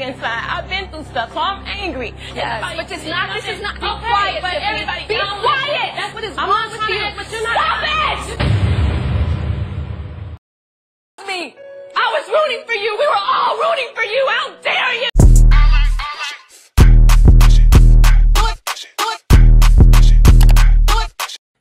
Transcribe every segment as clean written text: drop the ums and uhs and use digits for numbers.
inside. I've been through stuff, so I'm angry. Yes, but it's not, this is not, be quiet, but everybody, be quiet. That's what is I'm wrong not with you. trying to, but you're not. Stop it! Me. I was rooting for you. We were all rooting for you. How dare you?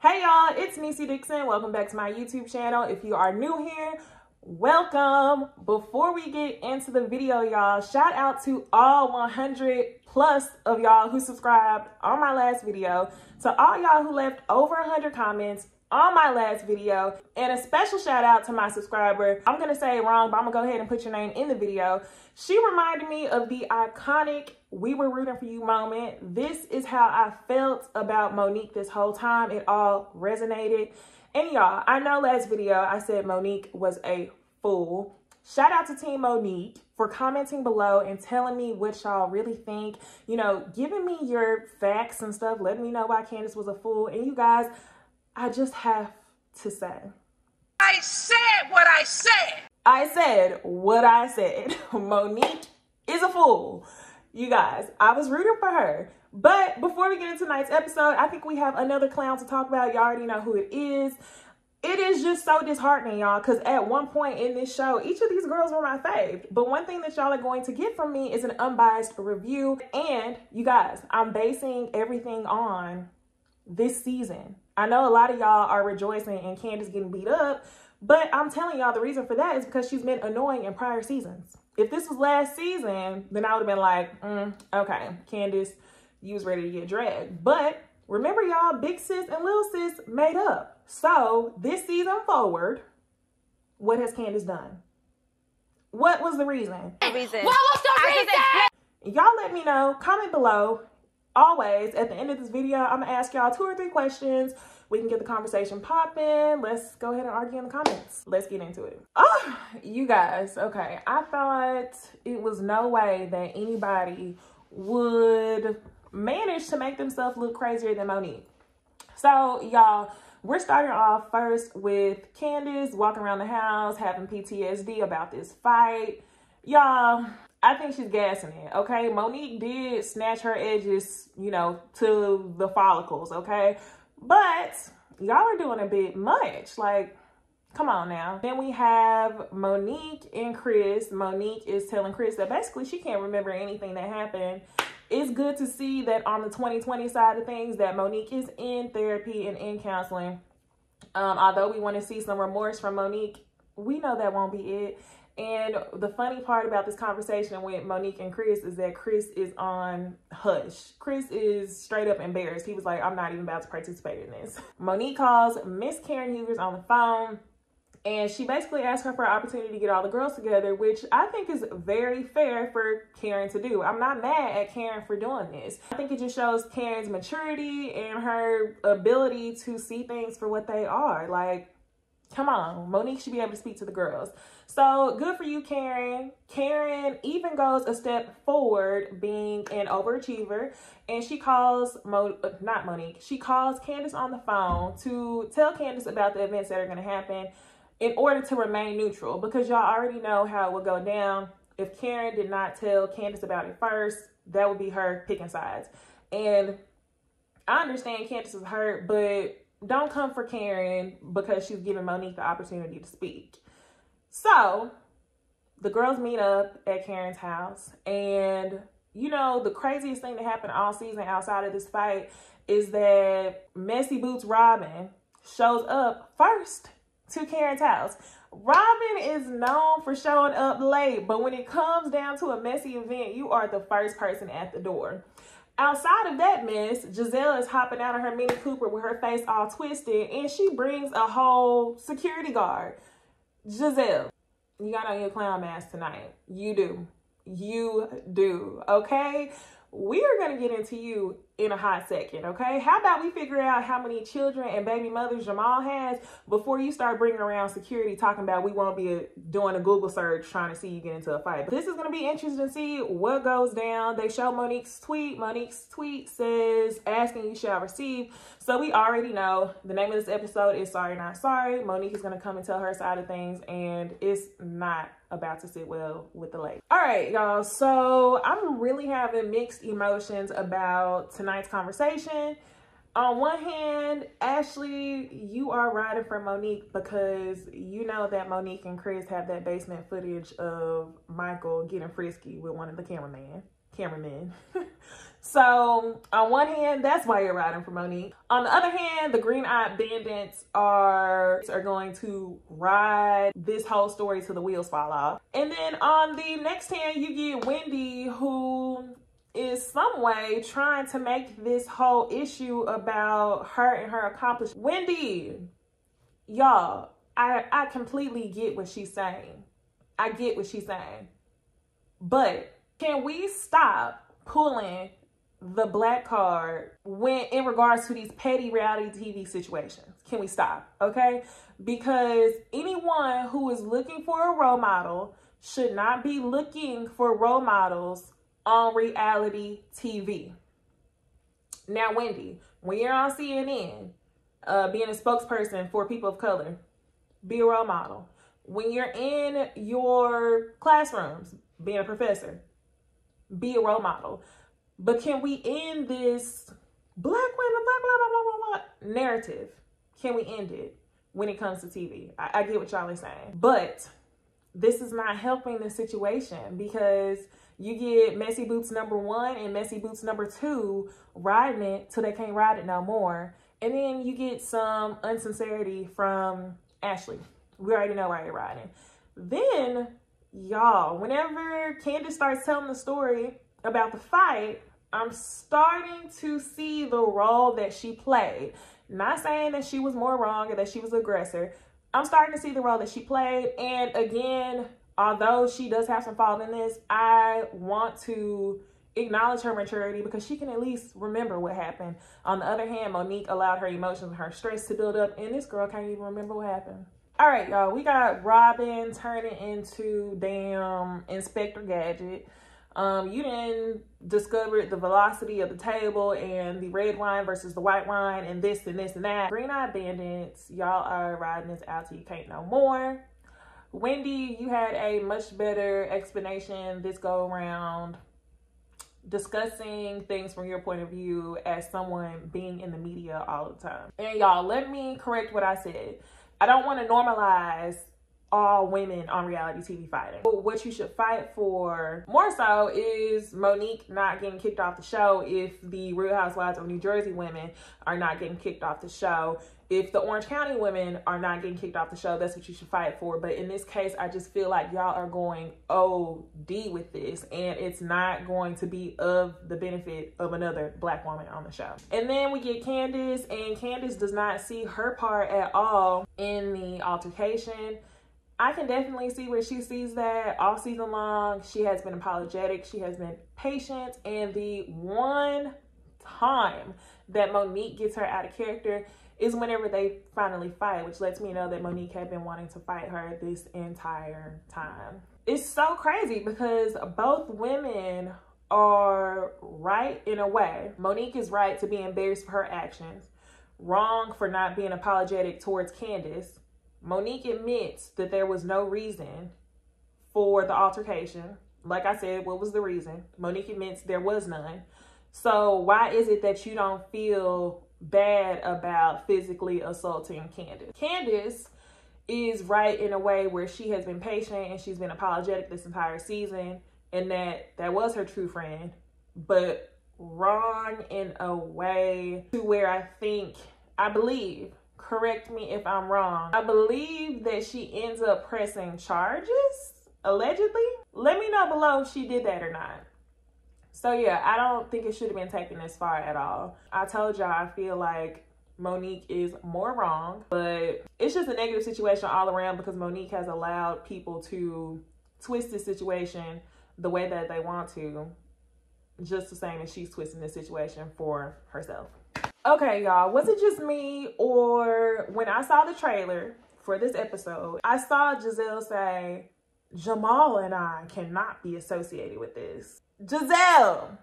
Hey y'all, it's Necey Dixon. Welcome back to my YouTube channel. If you are new here, welcome. Before we get into the video, y'all, shout out to all 100 plus of y'all who subscribed on my last video, to all y'all who left over 100 comments on my last video, and a special shout out to my subscriber. I'm gonna say it wrong, but I'm gonna go ahead and put your name in the video. She reminded me of the iconic "we were rooting for you" moment. This is how I felt about Monique this whole time. It all resonated. And y'all, I know last video I said Monique was a fool. Shout out to Team Monique for commenting below and telling me what y'all really think. You know, giving me your facts and stuff, letting me know why Candace was a fool. And you guys, I just have to say, I said what I said. I said what I said. Monique is a fool. You guys, I was rooting for her. But before we get into tonight's episode, I think we have another clown to talk about. Y'all already know who it is. It is just so disheartening, y'all, because at one point in this show, each of these girls were my fave. But one thing that y'all are going to get from me is an unbiased review. And you guys, I'm basing everything on this season. I know a lot of y'all are rejoicing in Candace getting beat up, but I'm telling y'all the reason for that is because she's been annoying in prior seasons. If this was last season, then I would have been like, okay, Candace, you was ready to get dragged. But remember, y'all, Big Sis and Little Sis made up. So this season forward, what has Candace done? What was the reason? What was the reason? Y'all let me know. Comment below. Always, at the end of this video, I'm gonna ask y'all 2 or 3 questions. We can get the conversation popping. Let's go ahead and argue in the comments. Let's get into it. Oh, you guys, okay. I thought it was no way that anybody would manage to make themselves look crazier than Monique. So, y'all, we're starting off first with Candace walking around the house, having PTSD about this fight. Y'all, I think she's gassing it, okay? Monique did snatch her edges, you know, to the follicles, okay? But y'all are doing a bit much. Like, come on now. Then we have Monique and Chris. Monique is telling Chris that basically she can't remember anything that happened. It's good to see that on the 2020 side of things that Monique is in therapy and in counseling. Although we want to see some remorse from Monique, we know that won't be it. And the funny part about this conversation with Monique and Chris is that Chris is on hush. Chris is straight up embarrassed. He was like, I'm not even about to participate in this. Monique calls Miss Karen Hughes on the phone, and she basically asks her for an opportunity to get all the girls together, which I think is very fair for Karen to do. I'm not mad at Karen for doing this. I think it just shows Karen's maturity and her ability to see things for what they are. Like, come on, Monique should be able to speak to the girls. So good for you, Karen. Karen even goes a step forward, being an overachiever, and she calls not Monique. She calls Candace on the phone to tell Candace about the events that are going to happen in order to remain neutral, because y'all already know how it would go down. If Karen did not tell Candace about it first, that would be her picking sides. And I understand Candace is hurt, but don't come for Karen because she's giving Monique the opportunity to speak. So the girls meet up at Karen's house, and you know, the craziest thing that happened all season outside of this fight is that Messy Boots Robin shows up first to Karen's house. Robin is known for showing up late, but when it comes down to a messy event, you are the first person at the door. Outside of that mess, Giselle is hopping out of her Mini Cooper with her face all twisted, and she brings a whole security guard. Giselle, you got on your clown mask tonight. You do. You do, okay? We are going to get into you in a hot second, okay? How about we figure out how many children and baby mothers Jamal has before you start bringing around security talking about we won't be doing a Google search trying to see you get into a fight. But this is going to be interesting to see what goes down. They show Monique's tweet. Monique's tweet says, asking you shall receive. So we already know the name of this episode is Sorry Not Sorry. Monique is going to come and tell her side of things, and it's not about to sit well with the lady. All right, y'all. So I'm really having mixed emotions about tonight's conversation. On one hand, Ashley, you are riding for Monique because you know that Monique and Chris have that basement footage of Michael getting frisky with one of the cameramen. So on one hand, that's why you're riding for Monique. On the other hand, the Green-Eyed Bandits are going to ride this whole story till the wheels fall off. And then on the next hand, you get Wendy, who is some way trying to make this whole issue about her and her accomplishments. Wendy, y'all, I completely get what she's saying. I get what she's saying. But can we stop pulling the black card when in regards to these petty reality TV situations? Can we stop? Okay? Because anyone who is looking for a role model should not be looking for role models on reality TV. Now, Wendy, when you're on CNN, being a spokesperson for people of color, be a role model. When you're in your classrooms, being a professor, be a role model. But can we end this black women, blah, blah, blah, blah, blah, blah narrative? Can we end it when it comes to TV? I get what y'all are saying. But this is not helping the situation because you get Messy Boots #1 and Messy Boots #2 riding it till they can't ride it no more. And then you get some insincerity from Ashley. We already know why you're riding. Then, y'all, whenever Candace starts telling the story about the fight, I'm starting to see the role that she played. Not saying that she was more wrong or that she was the aggressor. I'm starting to see the role that she played. And again, although she does have some fault in this, I want to acknowledge her maturity because she can at least remember what happened. On the other hand, Monique allowed her emotions and her stress to build up, and this girl can't even remember what happened. All right, y'all, we got Robin turning into damn Inspector Gadget. You didn't discover the velocity of the table and the red wine versus the white wine and this and this and that. Green-Eyed Bandits, y'all are riding this out till you can't no more. Wendy, you had a much better explanation this go around, discussing things from your point of view as someone being in the media all the time. And y'all, let me correct what I said. I don't want to normalize all women on reality TV fighting. But what you should fight for more so is Monique not getting kicked off the show if the Real Housewives of New Jersey women are not getting kicked off the show. If the Orange County women are not getting kicked off the show, that's what you should fight for. But in this case, I just feel like y'all are going OD with this, and it's not going to be of the benefit of another black woman on the show. And then we get Candace, and Candace does not see her part at all in the altercation. I can definitely see where she sees that all season long. She has been apologetic. She has been patient. And the one time that Monique gets her out of character is whenever they finally fight, which lets me know that Monique had been wanting to fight her this entire time. It's so crazy because both women are right in a way. Monique is right to be embarrassed for her actions, wrong for not being apologetic towards Candace. Monique admits that there was no reason for the altercation. Like I said, what was the reason? Monique admits there was none. So why is it that you don't feel bad about physically assaulting Candace? Candace is right in a way where she has been patient and she's been apologetic this entire season, and that was her true friend, but wrong in a way to where I believe, correct me if I'm wrong, I believe that she ends up pressing charges, allegedly. Let me know below if she did that or not. So yeah, I don't think it should have been taken this far at all. I told y'all I feel like Monique is more wrong, but it's just a negative situation all around because Monique has allowed people to twist this situation the way that they want to, just the same as she's twisting this situation for herself. Okay, y'all, was it just me, or when I saw the trailer for this episode, I saw Giselle say, Jamal and I cannot be associated with this. Giselle,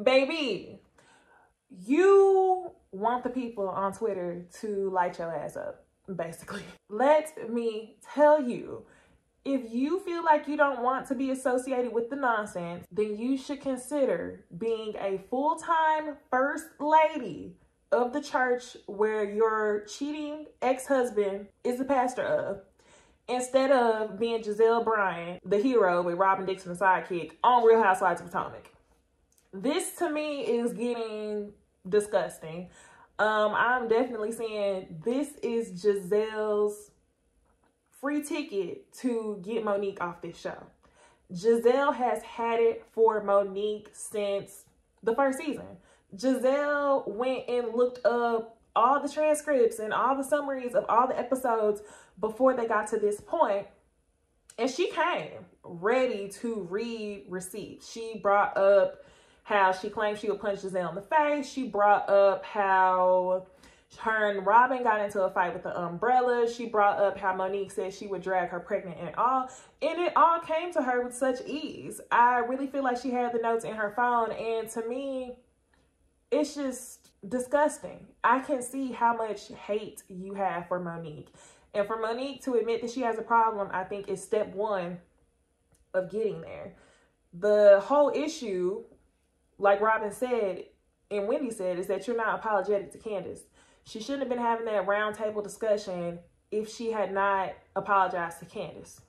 baby, you want the people on Twitter to light your ass up, basically. Let me tell you If you feel like you don't want to be associated with the nonsense, then you should consider being a full-time first lady of the church where your cheating ex-husband is the pastor of, instead of being Giselle Bryant, the hero with Robin Dixon, the sidekick, on Real Housewives of Potomac. This to me is getting disgusting. I'm definitely saying this is Giselle's free ticket to get Monique off this show. Giselle has had it for Monique since the first season. Giselle went and looked up all the transcripts and all the summaries of all the episodes before they got to this point. And she came ready to read receipts. She brought up how she claimed she would punch Giselle in the face. She brought up how her and Robin got into a fight with the umbrella. She brought up how Monique said she would drag her pregnant and all. And it all came to her with such ease. I really feel like she had the notes in her phone. And to me, it's just disgusting. I can see how much hate you have for Monique. And for Monique to admit that she has a problem, I think is step one of getting there. The whole issue, like Robin said and Wendy said, is that you're not apologetic to Candace. She shouldn't have been having that round table discussion if she had not apologized to Candace.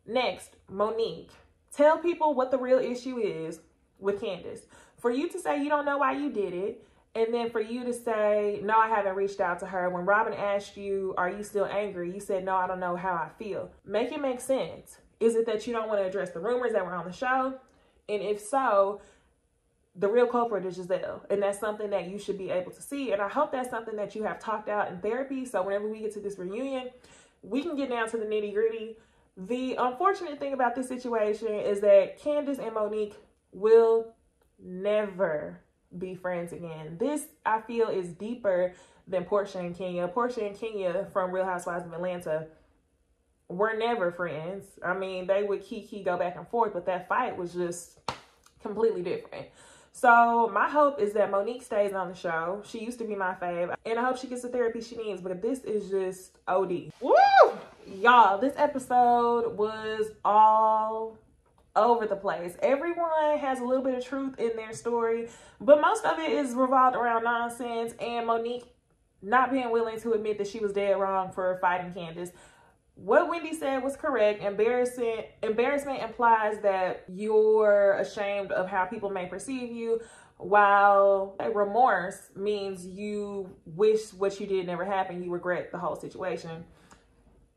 Next, Monique. Tell people what the real issue is with Candace. For you to say you don't know why you did it, and then for you to say, no, I haven't reached out to her. When Robin asked you, are you still angry? You said, no, I don't know how I feel. Make it make sense. Is it that you don't want to address the rumors that were on the show? And if so, the real culprit is Giselle. And that's something that you should be able to see. And I hope that's something that you have talked out in therapy. So whenever we get to this reunion, we can get down to the nitty gritty. The unfortunate thing about this situation is that Candace and Monique will never be friends again. This, I feel, is deeper than Portia and Kenya. Portia and Kenya from Real Housewives of Atlanta were never friends. I mean, they would kiki go back and forth, but that fight was just completely different. So my hope is that Monique stays on the show. She used to be my fave, and I hope she gets the therapy she needs, but this is just OD. Woo! Y'all, this episode was all over the place. Everyone has a little bit of truth in their story, but most of it is revolved around nonsense and Monique not being willing to admit that she was dead wrong for fighting Candace. What Wendy said was correct. Embarrassment implies that you're ashamed of how people may perceive you, while remorse means you wish what you did never happened. You regret the whole situation.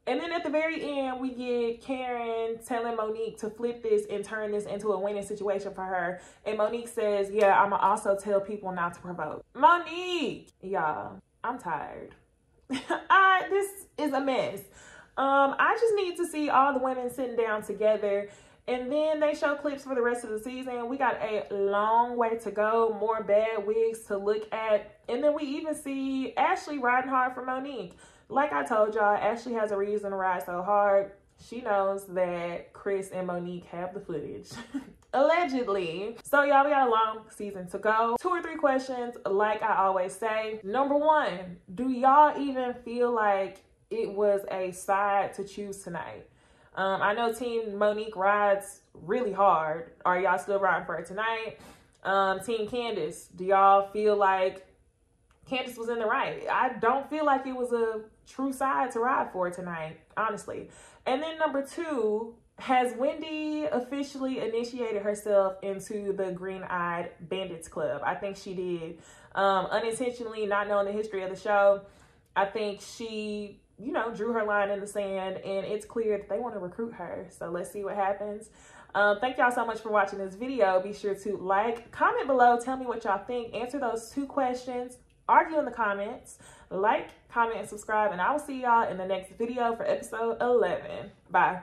And then at the very end, we get Karen telling Monique to flip this and turn this into a winning situation for her. And Monique says, yeah, I'm going to also tell people not to provoke. Monique! Y'all, I'm tired. This is a mess. I just need to see all the women sitting down together. And then they show clips for the rest of the season. We got a long way to go. More bad wigs to look at. And then we even see Ashley riding hard for Monique. Like I told y'all, Ashley has a reason to ride so hard. She knows that Chris and Monique have the footage. Allegedly. So y'all, we got a long season to go. 2 or 3 questions, like I always say. Number 1, do y'all even feel like it was a side to choose tonight? I know Team Monique rides really hard. Are y'all still riding for her tonight? Team Candace, do y'all feel like Candace was in the right? I don't feel like it was a true side to ride for tonight, honestly. And then number 2, has Wendy officially initiated herself into the Green-Eyed Bandits Club? I think she did. Unintentionally, not knowing the history of the show, I think she, you know, drew her line in the sand, and it's clear that they want to recruit her. So let's see what happens. Thank y'all so much for watching this video. Be sure to like, comment below, tell me what y'all think, answer those 2 questions, argue in the comments, like, comment, and subscribe, and I will see y'all in the next video for episode 11. Bye.